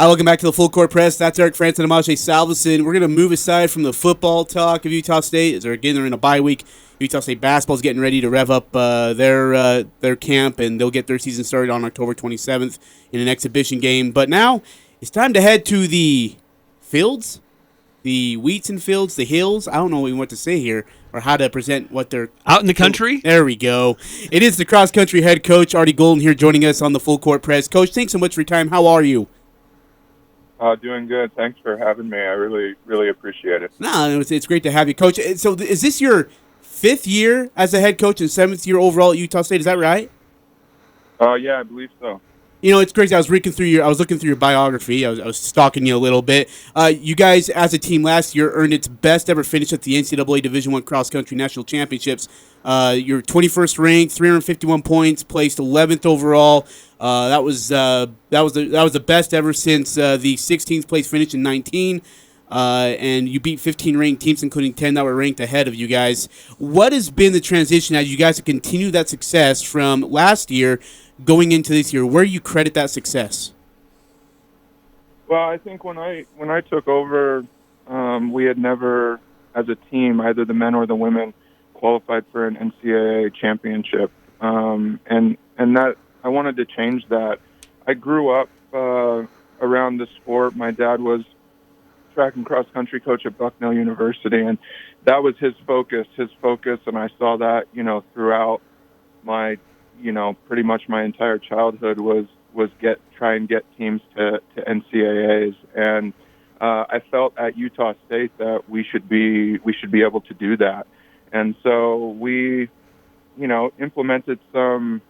Hi, welcome back to the Full Court Press. That's Eric Frantz and Amaje Salveson. We're going to move aside from the football talk of Utah State. As they're in a bye week. Utah State basketball is getting ready to rev up their camp, and they'll get their season started on October 27th in an exhibition game. But now it's time to head to the fields, the wheats and fields, the hills. I don't know even what to say here or how to present what they're out in the country. There we go. It is the cross country head coach Artie Gulden here joining us on the Full Court Press. Coach, thanks so much for your time. How are you? Doing good. Thanks for having me. I really, really appreciate it. No, it's great to have you, Coach. So is this your 5th year as a head coach and 7th year overall at Utah State? Is that right? Yeah, I believe so. You know, it's crazy. I was looking through your biography. I was stalking you a little bit. You guys, as a team last year, earned its best ever finish at the NCAA Division I Cross Country National Championships. You're 21st ranked, 351 points, placed 11th overall. That was the best ever since the 16th place finish in 19. And you beat 15 ranked teams, including 10 that were ranked ahead of you guys. What has been the transition as you guys have continued that success from last year going into this year? Where do you credit that success? Well, I think when I took over, we had never, as a team, either the men or the women, qualified for an NCAA championship, and that I wanted to change that. I grew up around the sport. My dad was track and cross country coach at Bucknell University, and that was his focus, and I saw that, throughout my, pretty much my entire childhood was try and get teams to NCAAs, and I felt at Utah State that we should be able to do that, and so we, implemented some,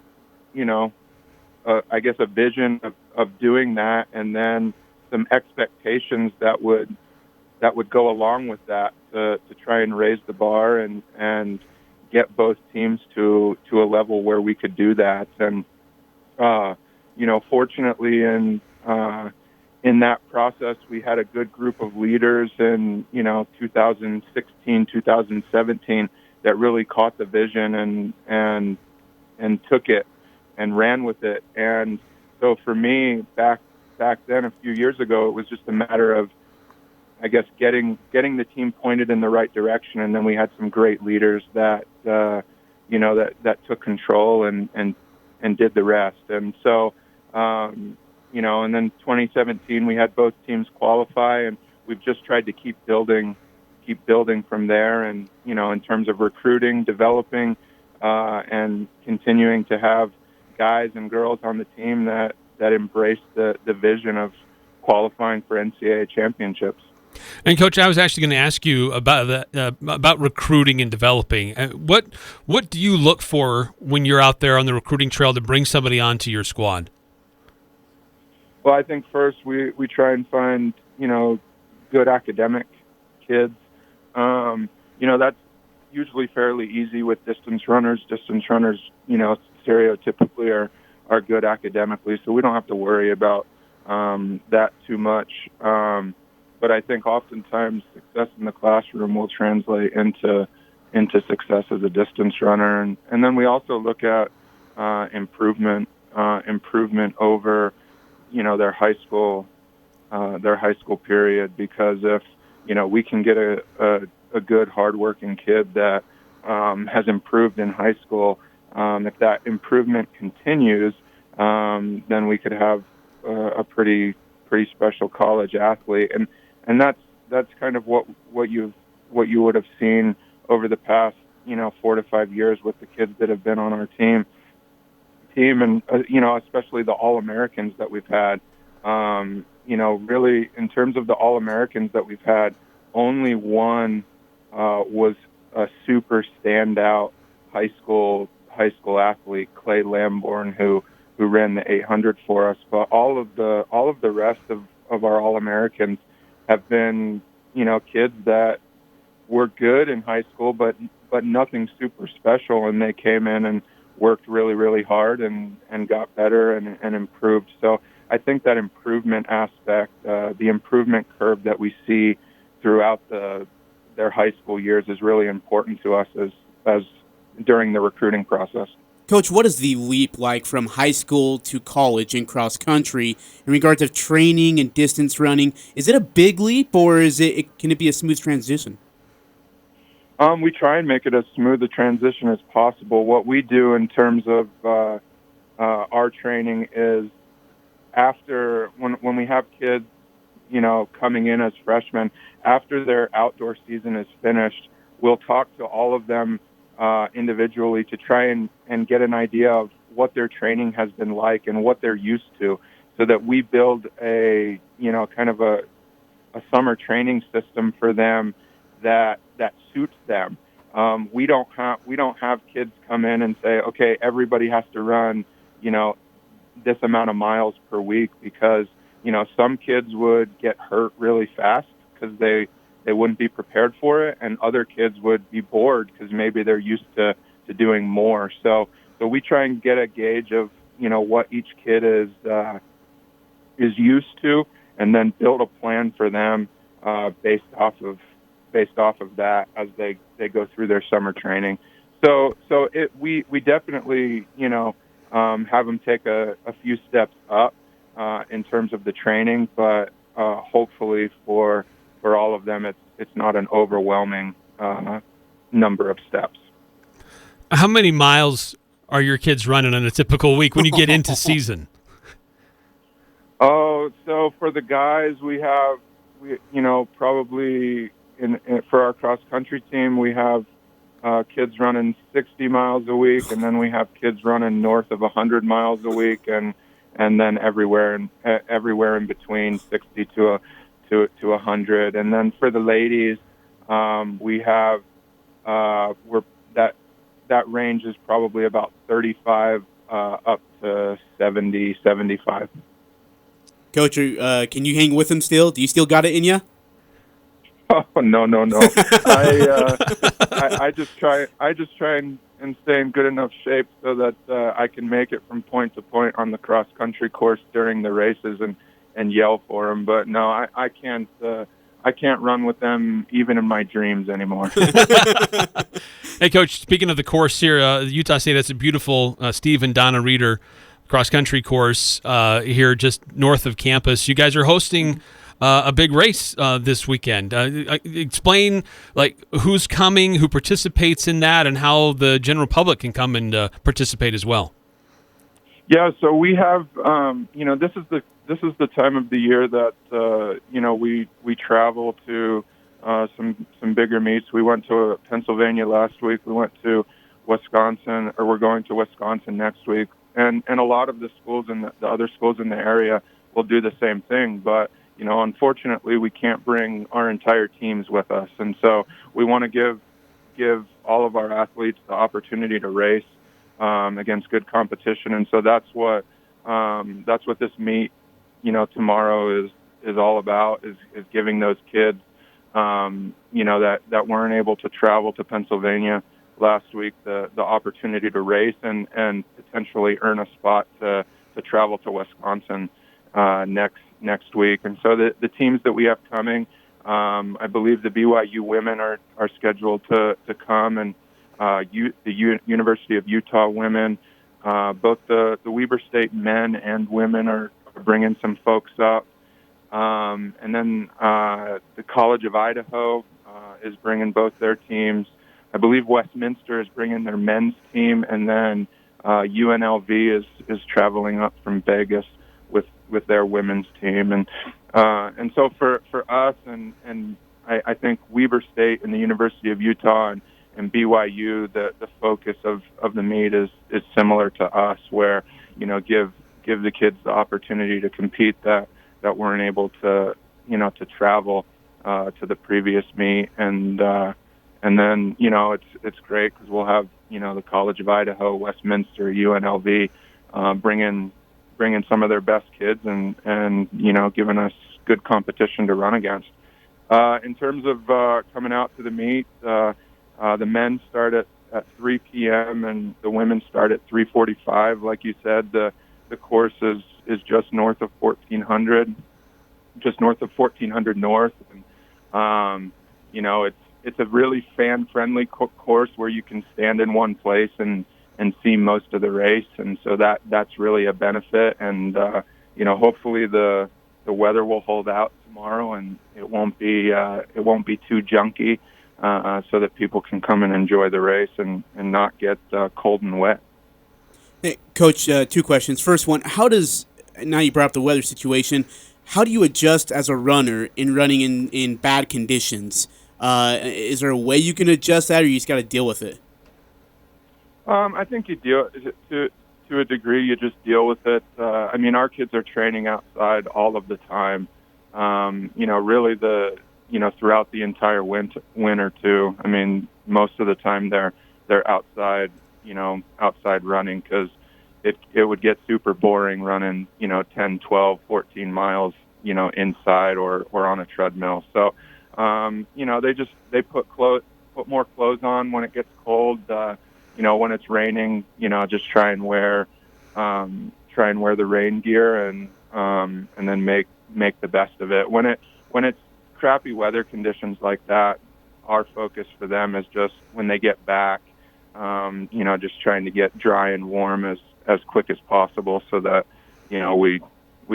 I guess a vision of doing that, and then some expectations that would go along with that to try and raise the bar and get both teams to a level where we could do that. And fortunately in that process we had a good group of leaders in 2016, 2017 that really caught the vision and took it and ran with it. And so for me back then, a few years ago, it was just a matter of, I guess, getting the team pointed in the right direction, and then we had some great leaders that that took control and did the rest. And so, and then 2017 we had both teams qualify, and we've just tried to keep building from there. And in terms of recruiting, developing, and continuing to have guys and girls on the team that embrace the vision of qualifying for NCAA championships. And Coach, I was actually going to ask you about recruiting and developing. What do you look for when you're out there on the recruiting trail to bring somebody onto your squad? Well, I think first we try and find good academic kids. That's usually fairly easy with distance runners. Distance runners, stereotypically are good academically, so we don't have to worry about that too much. But I think oftentimes success in the classroom will translate into success as a distance runner, and then we also look at improvement over their high school period, because if we can get a good hardworking kid that has improved in high school, if that improvement continues, then we could have a pretty special college athlete, and that's kind of what you would have seen over the past 4 to 5 years with the kids that have been on our team, and especially the All-Americans that we've had. Really in terms of the All-Americans that we've had, only one was a super standout high school athlete, Clay Lamborn, who ran the 800 for us. But all of the rest of our All-Americans have been, kids that were good in high school, but nothing super special, and they came in and worked really, really hard and got better and improved. So I think that improvement aspect, the improvement curve that we see throughout their high school years is really important to us as during the recruiting process. Coach, what is the leap like from high school to college in cross country in regards of training and distance running? Is it a big leap, or can it be a smooth transition? We try and make it as smooth a transition as possible. What we do in terms of our training is after when we have kids, coming in as freshmen, after their outdoor season is finished, we'll talk to all of them individually to try and get an idea of what their training has been like and what they're used to, so that we build a kind of a summer training system for them that suits them. We don't have kids come in and say, okay, everybody has to run this amount of miles per week, because some kids would get hurt really fast because they wouldn't be prepared for it, and other kids would be bored because maybe they're used to doing more. So we try and get a gauge of what each kid is used to, and then build a plan for them based off of that as they go through their summer training. So we definitely have them take a few steps up in terms of the training, but hopefully for all of them, it's not an overwhelming number of steps. How many miles are your kids running on a typical week when you get into season? Oh, so for the guys, we probably for our cross country team, we have kids running 60 miles a week, and then we have kids running north of 100 miles a week, and then everywhere in between 60 to 100. And then for the ladies, we have that range is probably about 35 up to 70, 75. Coach, can you hang with him still? Do you still got it in you? Oh, no. I just try and stay in good enough shape so that I can make it from point to point on the cross country course during the races and yell for them. But no, I can't run with them even in my dreams anymore. Hey, Coach, speaking of the course here, Utah State has a beautiful Steve and Donna Reeder cross-country course here just north of campus. You guys are hosting a big race this weekend. Explain who's coming, who participates in that, and how the general public can come and participate as well. Yeah, so we have this is the time of the year that we travel to some bigger meets. We went to Pennsylvania last week. We went to Wisconsin, or we're going to Wisconsin next week. And a lot of the schools and the other schools in the area will do the same thing. But, unfortunately, we can't bring our entire teams with us. And so we want to give all of our athletes the opportunity to race against good competition. And so that's what this meet, tomorrow is all about, is giving those kids, that weren't able to travel to Pennsylvania last week the opportunity to race and potentially earn a spot to travel to Wisconsin next week. And so the teams that we have coming, I believe the BYU women are scheduled to come, and the University of Utah women, both the Weber State men and women are bringing some folks up. And then the College of Idaho is bringing both their teams. I believe Westminster is bringing their men's team, and then UNLV is traveling up from Vegas with their women's team, and so for us and I think Weber State and the University of Utah and BYU, the focus of the meet is similar to us, where give the kids the opportunity to compete that weren't able to to travel to the previous meet. And then, it's great because we'll have, the College of Idaho, Westminster, UNLV, bringing some of their best kids and giving us good competition to run against. In terms of coming out to the meet, the men start at 3 p.m. and the women start at 3:45. Like you said, the course is just north of 1400, just north of 1400 north. And, it's a really fan-friendly course where you can stand in one place and see most of the race, and so that's really a benefit. And hopefully the weather will hold out tomorrow, and it won't be too junky, so that people can come and enjoy the race and not get cold and wet. Hey, Coach, two questions. First one, now you brought up the weather situation, how do you adjust as a runner in running in bad conditions? Is there a way you can adjust that, or you just got to deal with it? I think you deal to a degree. You just deal with it. Our kids are training outside all of the time. Really throughout the entire winter too. Most of the time they're outside, outside running, because it would get super boring running, 10, 12, 14 miles, inside or on a treadmill. So, they put more clothes on when it gets cold. When it's raining, just try and wear the rain gear and then make the best of it. When it's crappy weather conditions like that, our focus for them is just when they get back, just trying to get dry and warm as quick as possible, so that we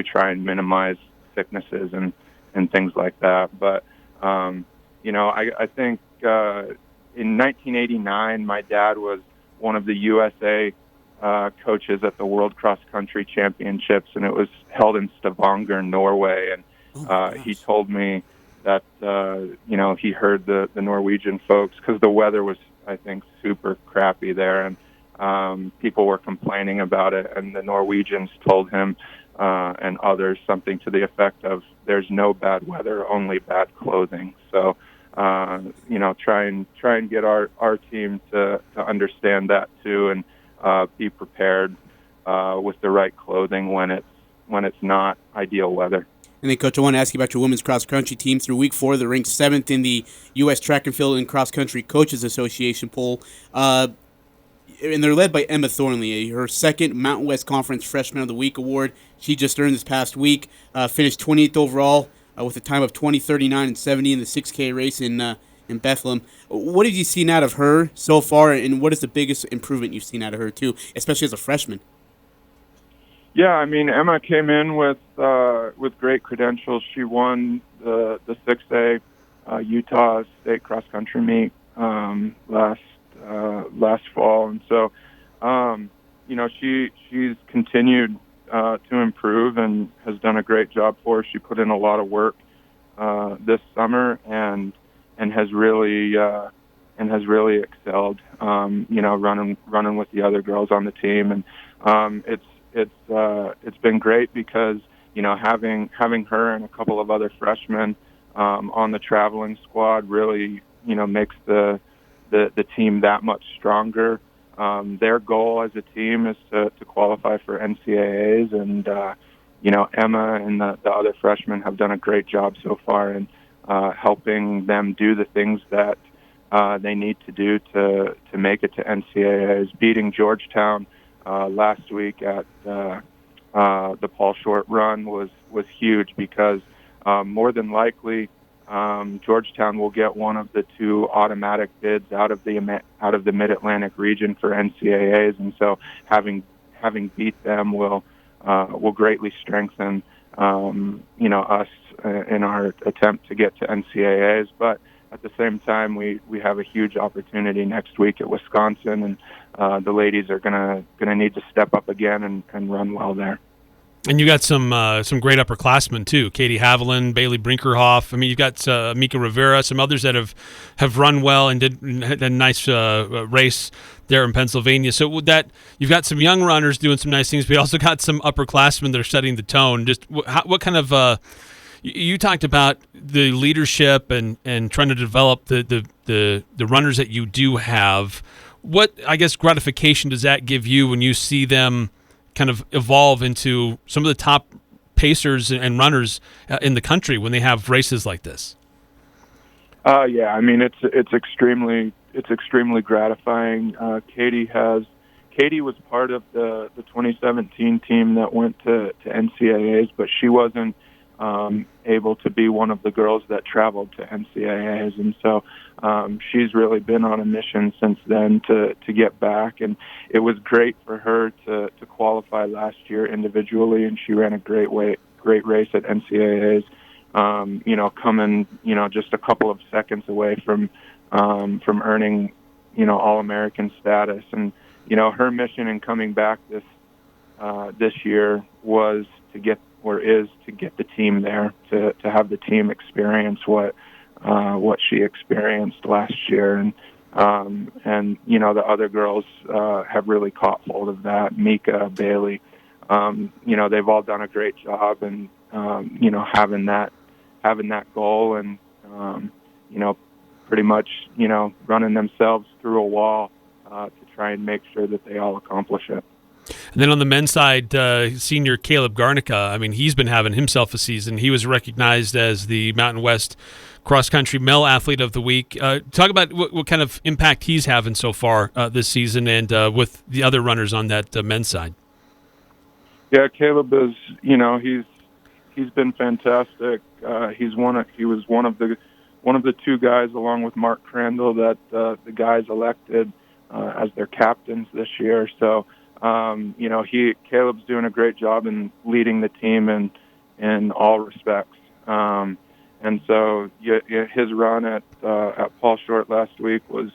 try and minimize sicknesses and things like that. But I think in 1989, my dad was one of the USA coaches at the World Cross Country Championships, and it was held in Stavanger, Norway. And he told me that he heard the Norwegian folks, because the weather was, I think, super crappy there, and people were complaining about it, and the Norwegians told him and others something to the effect of, "There's no bad weather, only bad clothing." So try and get our team to understand that too, and be prepared with the right clothing when it's not ideal weather. And then, Coach, I want to ask you about your women's cross-country team. Through week 4, they're ranked 7th in the U.S. Track and Field and Cross Country Coaches Association poll. And they're led by Emma Thornley, her second Mountain West Conference Freshman of the Week award. She just earned this past week, finished 28th overall with a time of 20:39 and 70 in the 6K race in Bethlehem. What have you seen out of her so far, and what is the biggest improvement you've seen out of her, too, especially as a freshman? Yeah, Emma came in with great credentials. She won the 6A Utah State Cross Country meet last fall, and so she's continued to improve and has done a great job for us. She put in a lot of work this summer and has really excelled. Running with the other girls on the team, and it's been great because having her and a couple of other freshmen on the traveling squad really makes the team that much stronger. Their goal as a team is to qualify for NCAAs, and Emma and the other freshmen have done a great job so far in helping them do the things that they need to do to make it to NCAAs. Beating Georgetown last week at the Paul Short run was huge, because more than likely Georgetown will get one of the 2 automatic bids out of the Mid-Atlantic region for NCAAs, and so having beat them will greatly strengthen us in our attempt to get to NCAAs. But at the same time, we have a huge opportunity next week at Wisconsin, and the ladies are gonna need to step up again and run well there. And you got some great upperclassmen too. Katie Haviland, Bailey Brinkerhoff. You've got Mika Rivera, some others that have run well and had a nice race there in Pennsylvania. So with that, you've got some young runners doing some nice things, but you also got some upperclassmen that are setting the tone. Just what kind of you talked about the leadership and trying to develop the runners that you do have. What, I guess, gratification does that give you when you see them kind of evolve into some of the top pacers and runners in the country when they have races like this? Yeah, it's extremely gratifying. Katie was part of the 2017 team that went to NCAAs, but she wasn't able to be one of the girls that traveled to NCAAs. And so she's really been on a mission since then to get back. And it was great for her to qualify last year individually, and she ran a great race at NCAAs, coming, just a couple of seconds away from earning, All-American status. And, her mission in coming back this year was to get the team there, to have the team experience what she experienced last year. And the other girls have really caught hold of that. Mika, Bailey, they've all done a great job, and having that goal, and pretty much running themselves through a wall to try and make sure that they all accomplish it. And then on the men's side, senior Caleb Garnica, I mean, he's been having himself a season. He was recognized as the Mountain West Cross Country Male Athlete of the Week. Talk about what kind of impact he's having so far this season, and with the other runners on that men's side. Yeah, Caleb is, he's been fantastic. He was one of the two guys, along with Mark Crandall, that the guys elected as their captains this year. So, Caleb's doing a great job in leading the team in all respects. And so his run at Paul Short last week was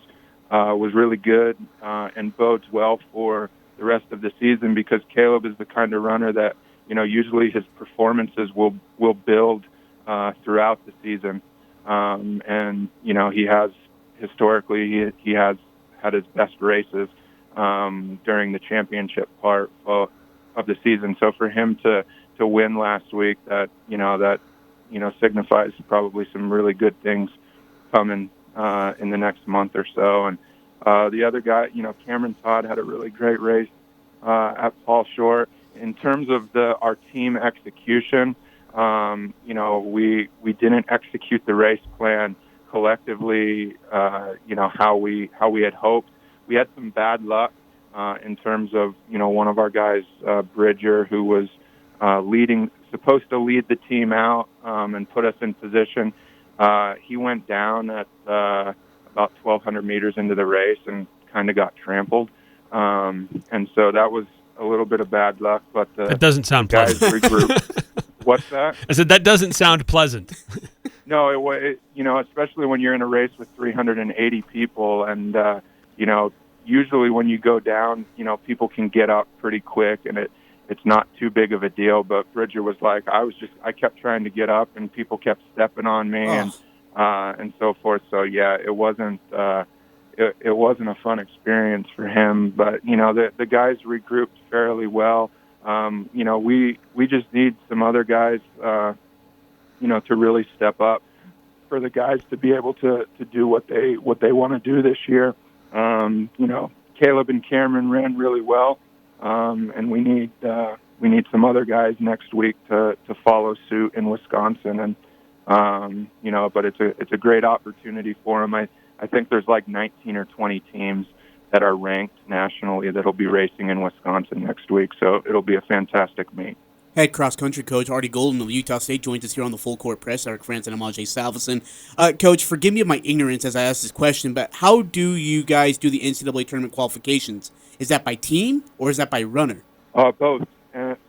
really good, and bodes well for the rest of the season, because Caleb is the kind of runner that, usually his performances will build throughout the season. And, he has historically, he has had his best races during the championship part of the season. So for him to win last week, that signifies probably some really good things coming in the next month or so. And the other guy, Cameron Todd, had a really great race at Paul Short. In terms of our team execution, we didn't execute the race plan collectively, how we had hoped. We had some bad luck in terms of, one of our guys, Bridger, who was supposed to lead the team out and put us in position. He went down at about 1,200 meters into the race and kind of got trampled. And so that was a little bit of bad luck. But that doesn't sound guys pleasant. regrouped. What's that? I said that doesn't sound pleasant. No, especially when you're in a race with 380 people, and usually when you go down, people can get up pretty quick, and it's not too big of a deal. But Bridger was like, I kept trying to get up, and people kept stepping on me, and so forth. So yeah, it wasn't a fun experience for him. But the guys regrouped fairly well. We just need some other guys, to really step up for the guys to be able to do what they want to do this year. Caleb and Cameron ran really well, and we need some other guys next week to follow suit in Wisconsin. And but it's a great opportunity for them. I think there's like 19 or 20 teams that are ranked nationally that'll be racing in Wisconsin next week. So it'll be a fantastic meet. Head cross-country coach Artie Gulden of Utah State joins us here on the Full Court Press. Eric France and Amajay Salveson. Coach, forgive me of my ignorance as I ask this question, but how do you guys do the NCAA tournament qualifications? Is that by team or is that by runner? Both.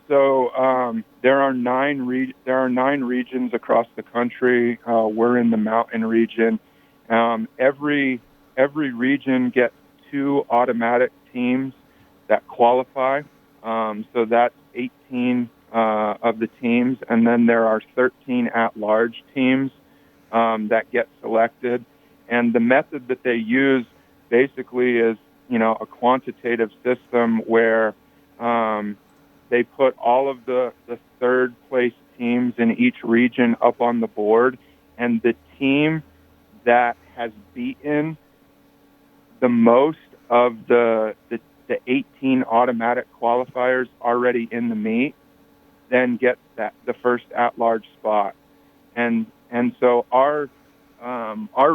So there are nine regions across the country. We're in the mountain region. Every region gets 2 automatic teams that qualify. So that's 18 of the teams, and then there are 13 at-large teams that get selected. And the method that they use basically is, a quantitative system where they put all of the third-place teams in each region up on the board, and the team that has beaten the most of the 18 automatic qualifiers already in the meet then gets the first at-large spot. And so our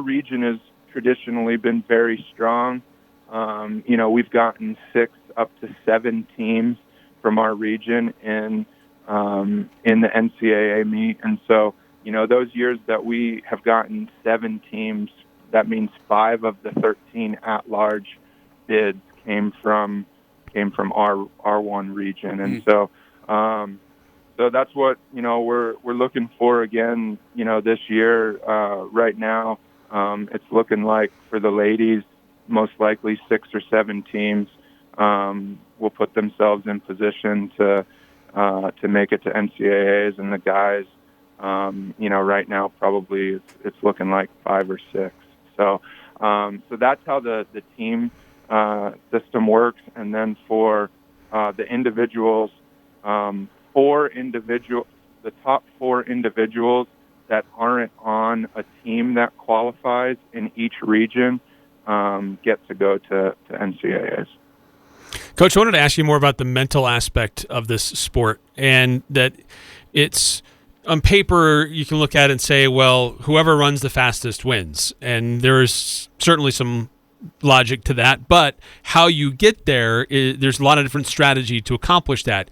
region has traditionally been very strong. We've gotten 6 up to 7 teams from our region in in the NCAA meet. And so, those years that we have gotten 7 teams, that means 5 of the 13 at-large bids came from our R1 region. And so that's what we're looking for again. This year, right now, it's looking like for the ladies, most likely 6 or 7 teams will put themselves in position to make it to NCAAs, and the guys, right now probably it's looking like 5 or 6. So that's how the team system works. And then for the individuals, the top 4 individuals that aren't on a team that qualifies in each region get to go to NCAAs. Coach, I wanted to ask you more about the mental aspect of this sport, and that it's on paper you can look at it and say, well, whoever runs the fastest wins, and there's certainly some logic to that, but how you get there, there's a lot of different strategy to accomplish that.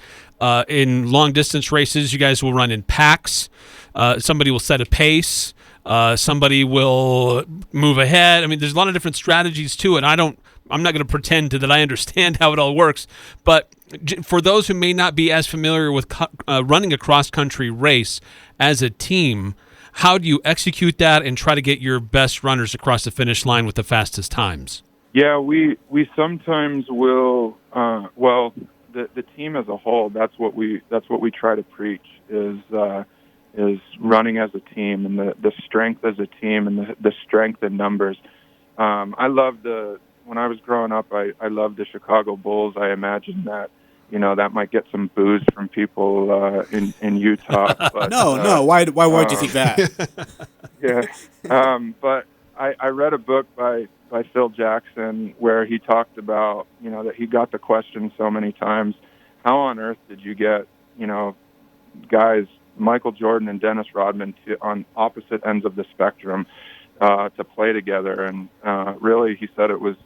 In long distance races, you guys will run in packs. Somebody will set a pace. Somebody will move ahead. I mean, there's a lot of different strategies to it. I'm not going to pretend that I understand how it all works, but for those who may not be as familiar with running a cross-country race as a team, how do you execute that and try to get your best runners across the finish line with the fastest times? Yeah, we sometimes will. The team as a whole. That's what we try to preach is running as a team, and the strength as a team, and the strength in numbers. When I was growing up, I loved the Chicago Bulls. I imagine that that might get some boos from people in Utah. But, no. Why would you think that? Yeah, but I read a book by Phil Jackson where he talked about that he got the question so many times, how on earth did you get guys Michael Jordan and Dennis Rodman on opposite ends of the spectrum to play together? And really, he said it was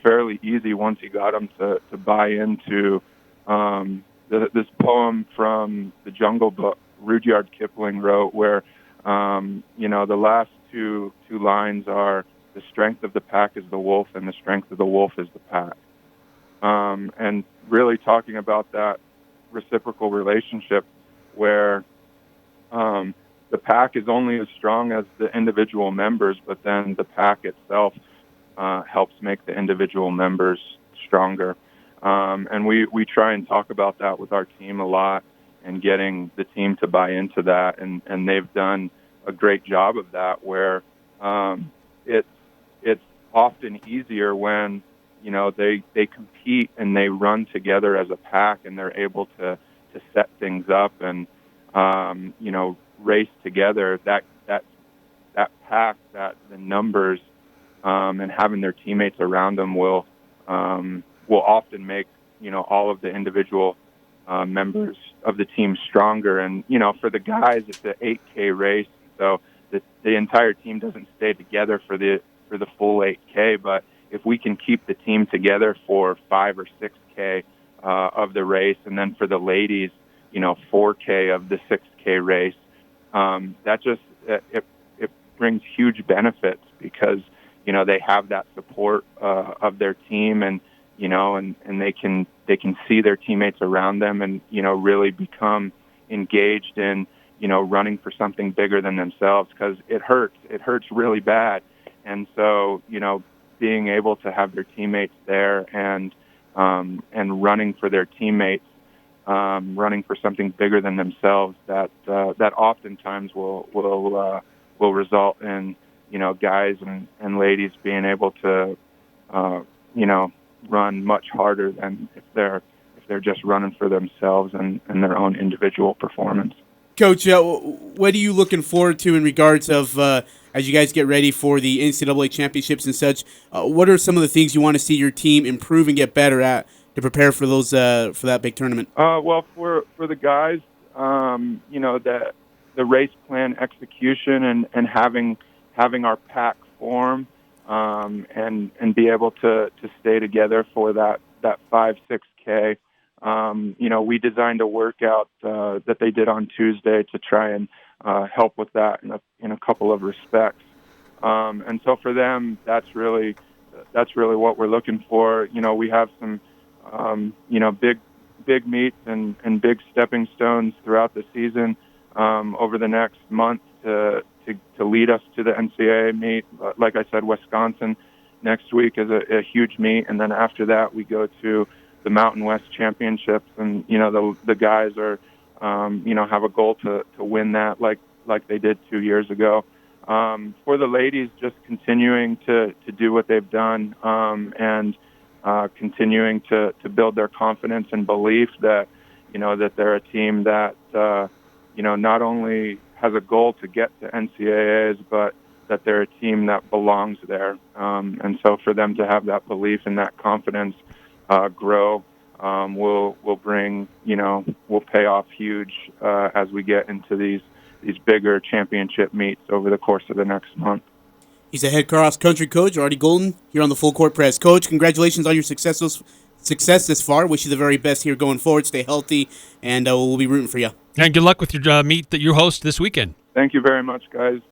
fairly easy once he got them to buy into this poem from the Jungle Book Rudyard Kipling wrote, where the last two lines are, the strength of the pack is the wolf, and the strength of the wolf is the pack. And really talking about that reciprocal relationship where the pack is only as strong as the individual members, but then the pack itself helps make the individual members stronger. And we try and talk about that with our team a lot, and getting the team to buy into that. And they've done a great job of that, where it's often easier when they compete and they run together as a pack, and they're able to set things up and race together. That pack, that the numbers and having their teammates around them will often make all of the individual members of the team stronger. And for the guys, it's an 8K race, so the entire team doesn't stay together for the full 8K. But if we can keep the team together for 5 or 6K of the race, and then for the ladies, 4K of the 6K race, that just it brings huge benefits, because they have that support of their team, and and they can see their teammates around them, and really become engaged in running for something bigger than themselves, because it hurts really bad. And so being able to have their teammates there and running for their teammates, running for something bigger than themselves, that oftentimes will result in guys and ladies being able to run much harder than if they're just running for themselves and their own individual performance. Coach, what are you looking forward to in regards of as you guys get ready for the NCAA championships and such? What are some of the things you want to see your team improve and get better at to prepare for those for that big tournament? Well, for the guys, the race plan execution and having our pack form and be able to stay together for that 5-6K we designed a workout that they did on Tuesday to try and help with that in a couple of respects. And so for them, that's really what we're looking for. We have some big meets and big stepping stones throughout the season over the next month to lead us to the NCAA meet. Like I said, Wisconsin next week is a huge meet, and then after that we go to the Mountain West Championships, and the guys are have a goal to win that like they did 2 years ago. For the ladies, just continuing to do what they've done and continuing to build their confidence and belief that that they're a team that not only has a goal to get to NCAAs, but that they're a team that belongs there. And so for them to have that belief and that confidence grow will bring, will pay off huge as we get into these bigger championship meets over the course of the next month. He's the head cross-country coach, Artie Gulden, here on the Full Court Press. Coach, congratulations on your success this far. Wish you the very best here going forward. Stay healthy, and we'll be rooting for you. And good luck with your meet that you host this weekend. Thank you very much, guys.